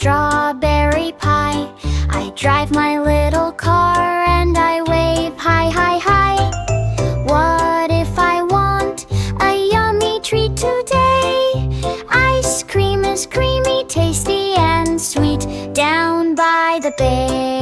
strawberry pie. I drive my little car and I wave hi, hi, hi. What if I want a yummy treat today? Ice cream is creamy, tasty and sweet down by the bay.